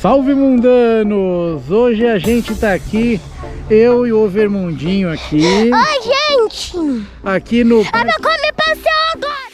Salve Mundanos! Hoje a gente tá aqui, eu e o Overmundinho aqui. Oi, gente! Aqui no... Eu vou comer passeio agora!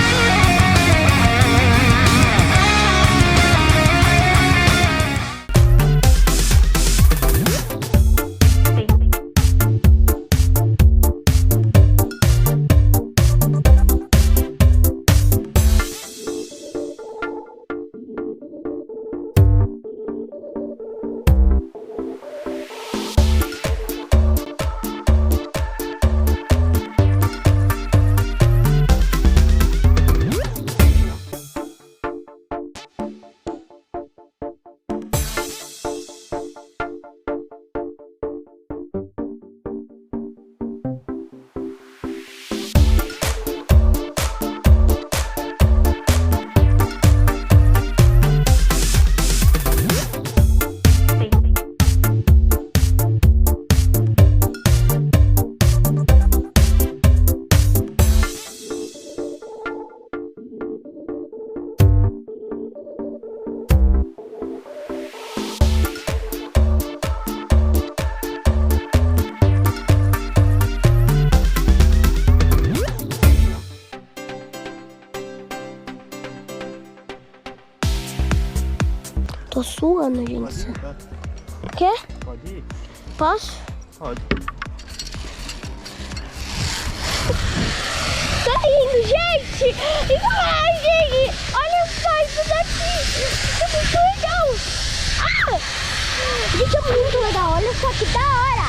Tô suando, gente. O quê? Pode ir? Posso? Pode. Tá indo, gente! Ai, gente! Olha só isso daqui! Isso é muito legal! Ah! Gente, é muito legal! Olha só que da hora!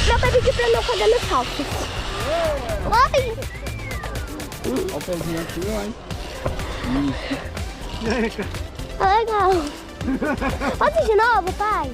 Meu pai pediu pra eu não fazer nos saltos. Ai! Olha o pezinho aqui, ó. Legal! Pode ir de novo, pai?